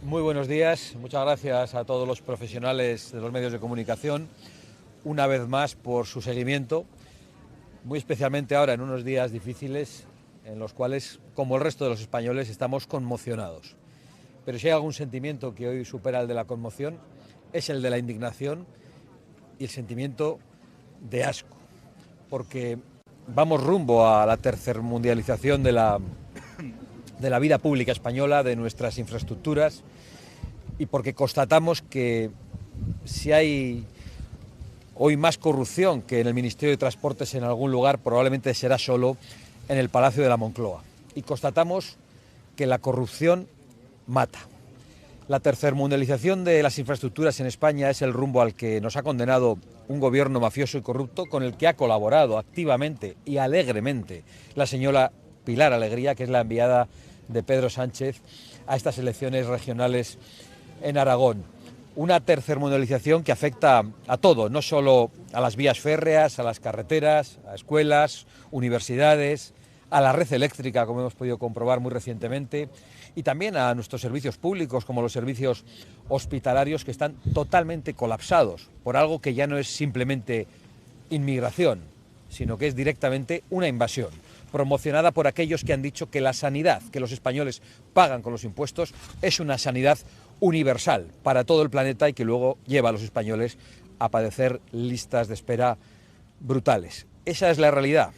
Muy buenos días, muchas gracias a todos los profesionales de los medios de comunicación, una vez más por su seguimiento, muy especialmente ahora en unos días difíciles en los cuales, como el resto de los españoles, estamos conmocionados. Pero si hay algún sentimiento que hoy supera el de la conmoción, es el de la indignación y el sentimiento de asco, porque vamos rumbo a la tercermundialización de la vida pública española, de nuestras infraestructuras, y porque constatamos que si hay hoy más corrupción que en el Ministerio de Transportes en algún lugar, probablemente será solo en el Palacio de la Moncloa. Y constatamos que la corrupción mata. La tercermundialización de las infraestructuras en España es el rumbo al que nos ha condenado un gobierno mafioso y corrupto, con el que ha colaborado activamente y alegremente la señora Pilar Alegría, que es la enviada de Pedro Sánchez a estas elecciones regionales en Aragón. Una tercermundialización que afecta a todo, no solo a las vías férreas, a las carreteras, a escuelas, universidades, a la red eléctrica, como hemos podido comprobar muy recientemente, y también a nuestros servicios públicos, como los servicios hospitalarios, que están totalmente colapsados por algo que ya no es simplemente inmigración, sino que es directamente una invasión, promocionada por aquellos que han dicho que la sanidad que los españoles pagan con los impuestos es una sanidad universal para todo el planeta y que luego lleva a los españoles a padecer listas de espera brutales. Esa es la realidad.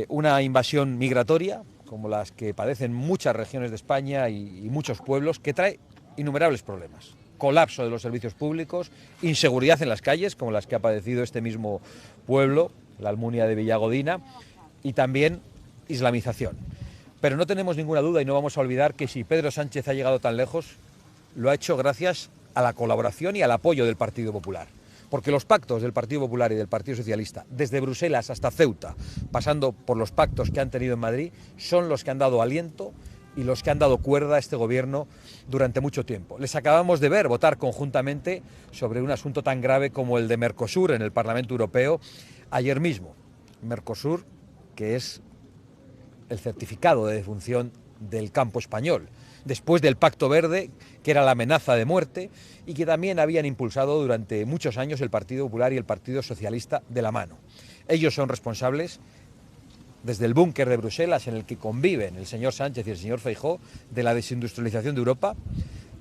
Una invasión migratoria, como las que padecen muchas regiones de España y muchos pueblos, que trae innumerables problemas. Colapso de los servicios públicos, inseguridad en las calles, como las que ha padecido este mismo pueblo, la Almunia de Villagodina, y también islamización. Pero no tenemos ninguna duda y no vamos a olvidar que si Pedro Sánchez ha llegado tan lejos, lo ha hecho gracias a la colaboración y al apoyo del Partido Popular. Porque los pactos del Partido Popular y del Partido Socialista, desde Bruselas hasta Ceuta, pasando por los pactos que han tenido en Madrid, son los que han dado aliento y los que han dado cuerda a este gobierno durante mucho tiempo. Les acabamos de ver votar conjuntamente sobre un asunto tan grave como el de Mercosur en el Parlamento Europeo ayer mismo. Mercosur, que es el certificado de defunción del campo español, después del Pacto Verde, que era la amenaza de muerte, y que también habían impulsado durante muchos años el Partido Popular y el Partido Socialista de la mano. Ellos son responsables, desde el búnker de Bruselas, en el que conviven el señor Sánchez y el señor Feijóo, de la desindustrialización de Europa,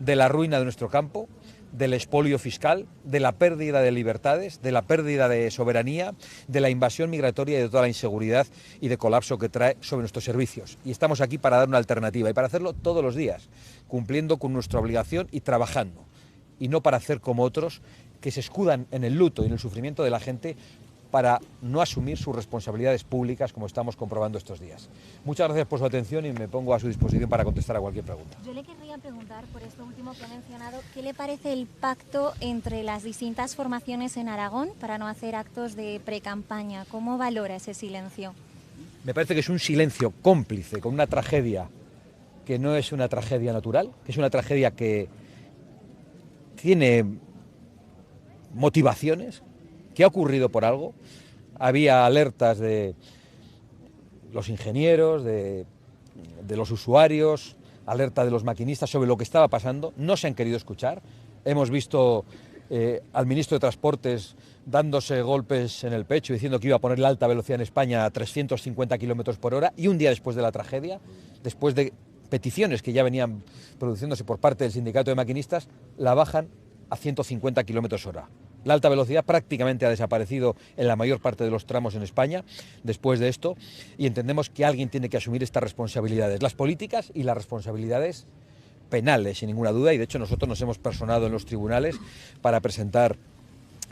de la ruina de nuestro campo, del expolio fiscal, de la pérdida de libertades, de la pérdida de soberanía, de la invasión migratoria y de toda la inseguridad y de colapso que trae sobre nuestros servicios. Y estamos aquí para dar una alternativa y para hacerlo todos los días, cumpliendo con nuestra obligación y trabajando. Y no para hacer como otros que se escudan en el luto y en el sufrimiento de la gente para no asumir sus responsabilidades públicas, como estamos comprobando estos días. Muchas gracias por su atención y me pongo a su disposición para contestar a cualquier pregunta. Yo le querría preguntar, por esto último que ha mencionado, ¿qué le parece el pacto entre las distintas formaciones en Aragón para no hacer actos de precampaña? ¿Cómo valora ese silencio? Me parece que es un silencio cómplice con una tragedia que no es una tragedia natural, que es una tragedia que tiene motivaciones, que ha ocurrido por algo. Había alertas de los ingenieros, de los usuarios, alerta de los maquinistas sobre lo que estaba pasando. No se han querido escuchar. Hemos visto al ministro de Transportes dándose golpes en el pecho diciendo que iba a poner la alta velocidad en España a 350 kilómetros por hora, y un día después de la tragedia, después de peticiones que ya venían produciéndose por parte del sindicato de maquinistas, la bajan a 150 kilómetros hora. La alta velocidad prácticamente ha desaparecido en la mayor parte de los tramos en España después de esto, y entendemos que alguien tiene que asumir estas responsabilidades, las políticas y las responsabilidades penales, sin ninguna duda, y de hecho nosotros nos hemos personado en los tribunales para presentar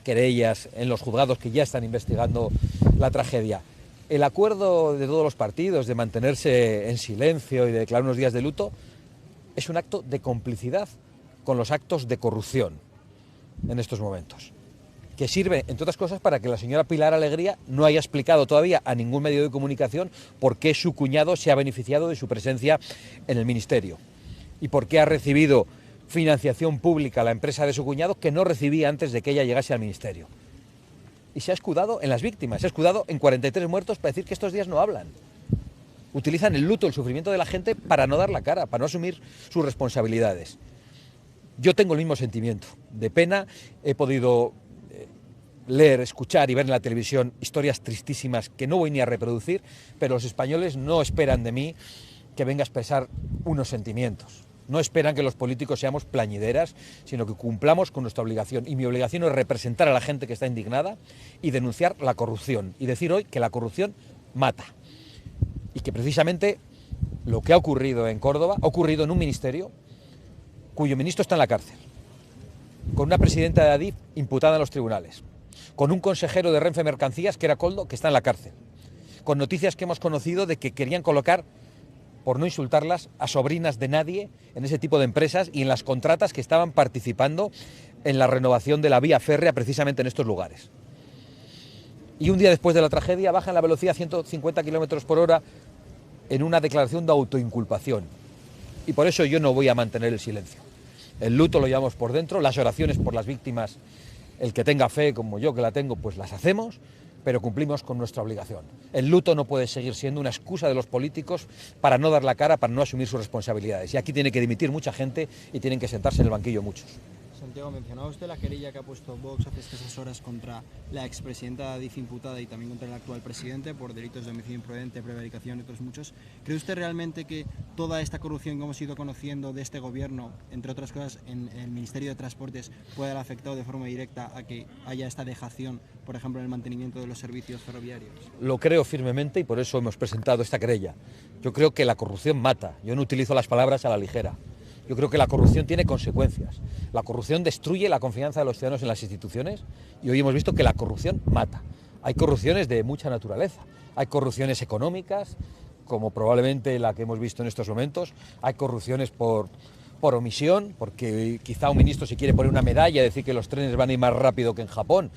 querellas en los juzgados que ya están investigando la tragedia. El acuerdo de todos los partidos de mantenerse en silencio y de declarar unos días de luto es un acto de complicidad con los actos de corrupción en estos momentos, que sirve, entre otras cosas, para que la señora Pilar Alegría no haya explicado todavía a ningún medio de comunicación por qué su cuñado se ha beneficiado de su presencia en el ministerio y por qué ha recibido financiación pública a la empresa de su cuñado que no recibía antes de que ella llegase al ministerio. Y se ha escudado en las víctimas, se ha escudado en 43 muertos para decir que estos días no hablan. utilizan el luto, el sufrimiento de la gente para no dar la cara, para no asumir sus responsabilidades. Yo tengo el mismo sentimiento de pena. He podido leer, escuchar y ver en la televisión historias tristísimas que no voy ni a reproducir, pero los españoles no esperan de mí que venga a expresar unos sentimientos. No esperan que los políticos seamos plañideras, sino que cumplamos con nuestra obligación. Y mi obligación es representar a la gente que está indignada y denunciar la corrupción. Y decir hoy que la corrupción mata. Y que precisamente lo que ha ocurrido en Córdoba ha ocurrido en un ministerio cuyo ministro está en la cárcel, con una presidenta de Adif imputada en los tribunales, con un consejero de Renfe Mercancías, que era Koldo, que está en la cárcel, con noticias que hemos conocido de que querían colocar, por no insultarlas, a sobrinas de nadie en ese tipo de empresas y en las contratas que estaban participando en la renovación de la vía férrea precisamente en estos lugares. Y un día después de la tragedia bajan la velocidad a 150 kilómetros por hora en una declaración de autoinculpación. Y por eso yo no voy a mantener el silencio. El luto lo llevamos por dentro, las oraciones por las víctimas, el que tenga fe como yo que la tengo, pues las hacemos, pero cumplimos con nuestra obligación. El luto no puede seguir siendo una excusa de los políticos para no dar la cara, para no asumir sus responsabilidades. Y aquí tiene que dimitir mucha gente y tienen que sentarse en el banquillo muchos. Santiago, mencionaba usted la querella que ha puesto Vox hace escasas horas contra la expresidenta de Adif imputada y también contra el actual presidente por delitos de homicidio imprudente, prevaricación y otros muchos. ¿Cree usted realmente que toda esta corrupción que hemos ido conociendo de este gobierno, entre otras cosas en el Ministerio de Transportes, puede haber afectado de forma directa a que haya esta dejación, por ejemplo, en el mantenimiento de los servicios ferroviarios? Lo creo firmemente y por eso hemos presentado esta querella. Yo creo que la corrupción mata. Yo no utilizo las palabras a la ligera. Yo creo que la corrupción tiene consecuencias. La corrupción destruye la confianza de los ciudadanos en las instituciones y hoy hemos visto que la corrupción mata. Hay corrupciones de mucha naturaleza. Hay corrupciones económicas, como probablemente la que hemos visto en estos momentos. Hay corrupciones por omisión, porque quizá un ministro se quiere poner una medalla y decir que los trenes van a ir más rápido que en Japón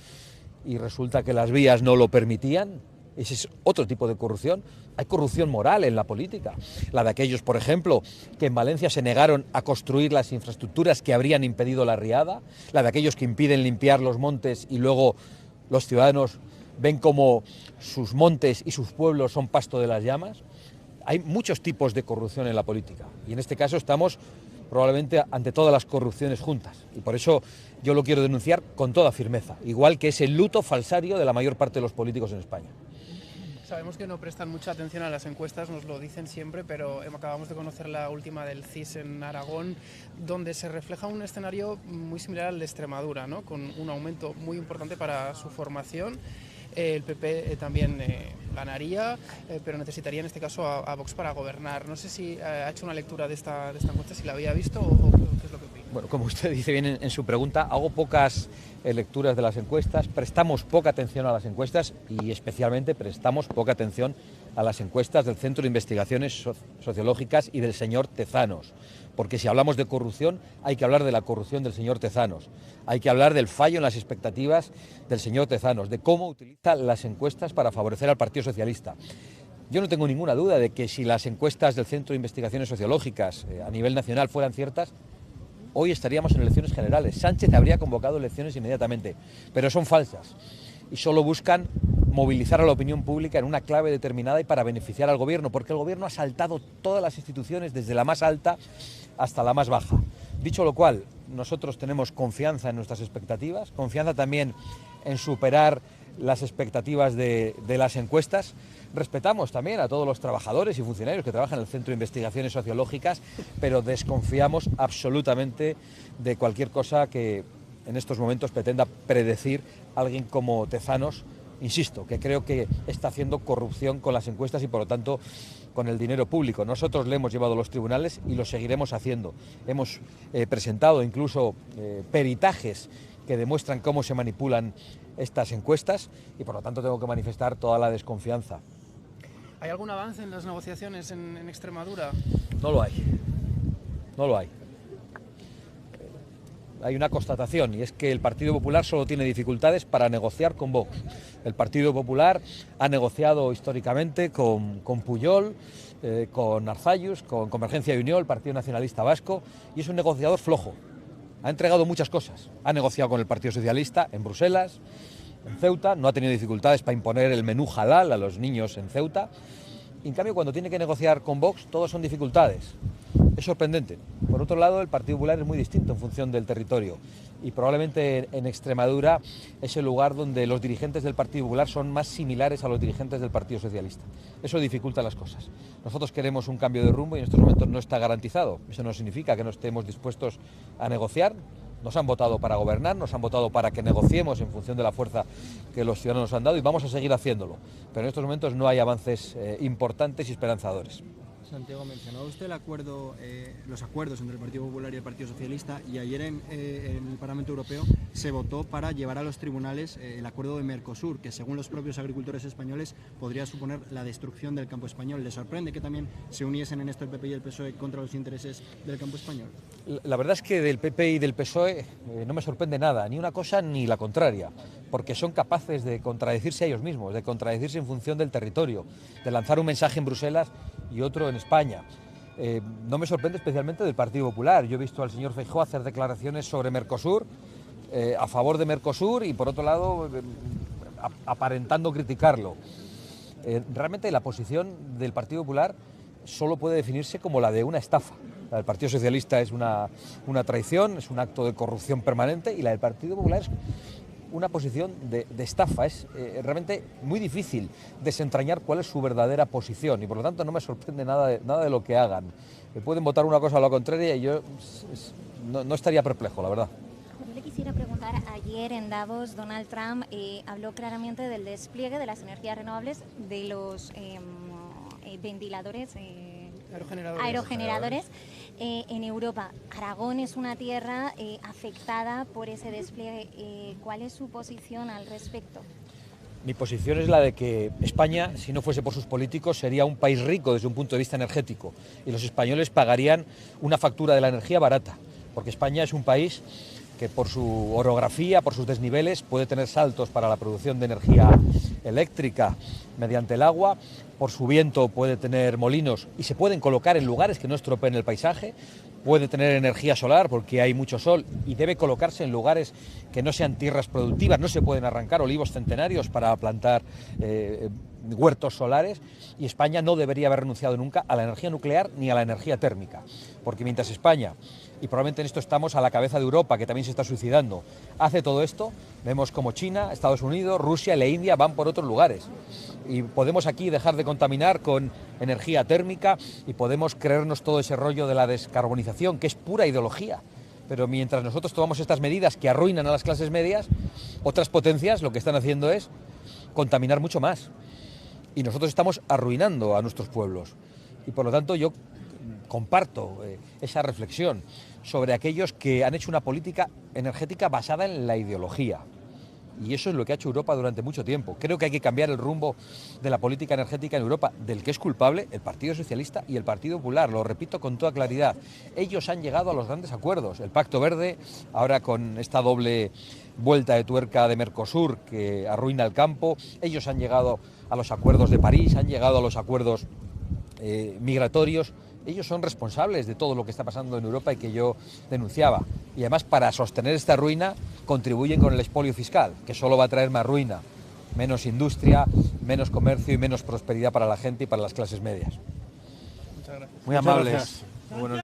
y resulta que las vías no lo permitían. Ese es otro tipo de corrupción. Hay corrupción moral en la política. La de aquellos, por ejemplo, que en Valencia se negaron a construir las infraestructuras que habrían impedido la riada. La de aquellos que impiden limpiar los montes y luego los ciudadanos ven como sus montes y sus pueblos son pasto de las llamas. Hay muchos tipos de corrupción en la política y en este caso estamos probablemente ante todas las corrupciones juntas y por eso yo lo quiero denunciar con toda firmeza, igual que es el luto falsario de la mayor parte de los políticos en España. Sabemos que no prestan mucha atención a las encuestas, nos lo dicen siempre, pero acabamos de conocer la última del CIS en Aragón, donde se refleja un escenario muy similar al de Extremadura, ¿no? Con un aumento muy importante para su formación. El PP también ganaría, pero necesitaría en este caso a Vox para gobernar. No sé si ha hecho una lectura de esta encuesta, si la había visto o qué es lo que opina. Bueno, como usted dice bien en su pregunta, hago pocas lecturas de las encuestas, prestamos poca atención a las encuestas y especialmente prestamos poca atención a las encuestas del Centro de Investigaciones Sociológicas y del señor Tezanos, porque si hablamos de corrupción hay que hablar de la corrupción del señor Tezanos, hay que hablar del fallo en las expectativas del señor Tezanos, de cómo utiliza las encuestas para favorecer al Partido Socialista. Yo no tengo ninguna duda de que si las encuestas del Centro de Investigaciones Sociológicas a nivel nacional fueran ciertas, hoy estaríamos en elecciones generales. Sánchez habría convocado elecciones inmediatamente, pero son falsas y solo buscan movilizar a la opinión pública en una clave determinada y para beneficiar al gobierno, porque el gobierno ha saltado todas las instituciones desde la más alta hasta la más baja. Dicho lo cual, nosotros tenemos confianza en nuestras expectativas, confianza también en superar las expectativas de las encuestas. Respetamos también a todos los trabajadores y funcionarios que trabajan en el Centro de Investigaciones Sociológicas, pero desconfiamos absolutamente de cualquier cosa que en estos momentos pretenda predecir alguien como Tezanos, insisto, que creo que está haciendo corrupción con las encuestas y por lo tanto con el dinero público. Nosotros le hemos llevado a los tribunales y lo seguiremos haciendo. Hemos presentado incluso peritajes que demuestran cómo se manipulan estas encuestas y por lo tanto tengo que manifestar toda la desconfianza. ¿Hay algún avance en las negociaciones en Extremadura? No lo hay, no lo hay. Hay una constatación y es que el Partido Popular solo tiene dificultades para negociar con Vox. El Partido Popular ha negociado históricamente con Pujol, con Arzallus, con Convergencia y Unió, el Partido Nacionalista Vasco, y es un negociador flojo. Ha entregado muchas cosas. Ha negociado con el Partido Socialista en Bruselas, en Ceuta, no ha tenido dificultades para imponer el menú halal a los niños en Ceuta Y en cambio, cuando tiene que negociar con Vox, todo son dificultades. Es sorprendente. Por otro lado, el Partido Popular es muy distinto en función del territorio y probablemente en Extremadura es el lugar donde los dirigentes del Partido Popular son más similares a los dirigentes del Partido Socialista. Eso dificulta las cosas. Nosotros queremos un cambio de rumbo y en estos momentos no está garantizado. Eso no significa que no estemos dispuestos a negociar. Nos han votado para gobernar, nos han votado para que negociemos en función de la fuerza que los ciudadanos nos han dado y vamos a seguir haciéndolo. Pero en estos momentos no hay avances importantes y esperanzadores. Santiago, mencionó usted los acuerdos entre el Partido Popular y el Partido Socialista, y ayer en el Parlamento Europeo se votó para llevar a los tribunales el acuerdo de Mercosur, que según los propios agricultores españoles podría suponer la destrucción del campo español. ¿Le sorprende que también se uniesen en esto el PP y el PSOE contra los intereses del campo español? La verdad es que del PP y del PSOE no me sorprende nada, ni una cosa ni la contraria, porque son capaces de contradecirse a ellos mismos, de contradecirse en función del territorio, de lanzar un mensaje en Bruselas y otro en España. No me sorprende especialmente del Partido Popular. Yo he visto al señor Feijóo hacer declaraciones sobre Mercosur, a favor de Mercosur y por otro lado aparentando criticarlo. Realmente la posición del Partido Popular solo puede definirse como la de una estafa. La del Partido Socialista es una traición, es un acto de corrupción permanente, y la del Partido Popular es una posición de estafa. Es realmente muy difícil desentrañar cuál es su verdadera posición y por lo tanto no me sorprende nada de lo que hagan. Pueden votar una cosa o la contraria y yo no estaría perplejo, la verdad. Yo le quisiera preguntar, ayer en Davos Donald Trump habló claramente del despliegue de las energías renovables, de los ventiladores, aerogeneradores en Europa. Aragón es una tierra afectada por ese despliegue. ¿Cuál es su posición al respecto? Mi posición es la de que España, si no fuese por sus políticos, sería un país rico desde un punto de vista energético y los españoles pagarían una factura de la energía barata, porque España es un país que por su orografía, por sus desniveles, puede tener saltos para la producción de energía eléctrica mediante el agua, por su viento puede tener molinos y se pueden colocar en lugares que no estropeen el paisaje, puede tener energía solar porque hay mucho sol y debe colocarse en lugares que no sean tierras productivas, no se pueden arrancar olivos centenarios para plantar huertos solares, y España no debería haber renunciado nunca a la energía nuclear ni a la energía térmica, porque mientras España, y probablemente en esto estamos a la cabeza de Europa, que también se está suicidando, hace todo esto, vemos como China, Estados Unidos, Rusia y la India van por otros lugares. Y podemos aquí dejar de contaminar con energía térmica y podemos creernos todo ese rollo de la descarbonización, que es pura ideología. Pero mientras nosotros tomamos estas medidas que arruinan a las clases medias, otras potencias lo que están haciendo es contaminar mucho más. Y nosotros estamos arruinando a nuestros pueblos. Y por lo tanto yo comparto esa reflexión sobre aquellos que han hecho una política energética basada en la ideología. Y eso es lo que ha hecho Europa durante mucho tiempo. Creo que hay que cambiar el rumbo de la política energética en Europa, del que es culpable el Partido Socialista y el Partido Popular. Lo repito con toda claridad. Ellos han llegado a los grandes acuerdos. El Pacto Verde, ahora con esta doble vuelta de tuerca de Mercosur que arruina el campo. Ellos han llegado a los acuerdos de París, han llegado a los acuerdos migratorios. Ellos son responsables de todo lo que está pasando en Europa y que yo denunciaba. Y además, para sostener esta ruina, contribuyen con el expolio fiscal, que solo va a traer más ruina, menos industria, menos comercio y menos prosperidad para la gente y para las clases medias. Muchas gracias. Muy amables. Muy buenos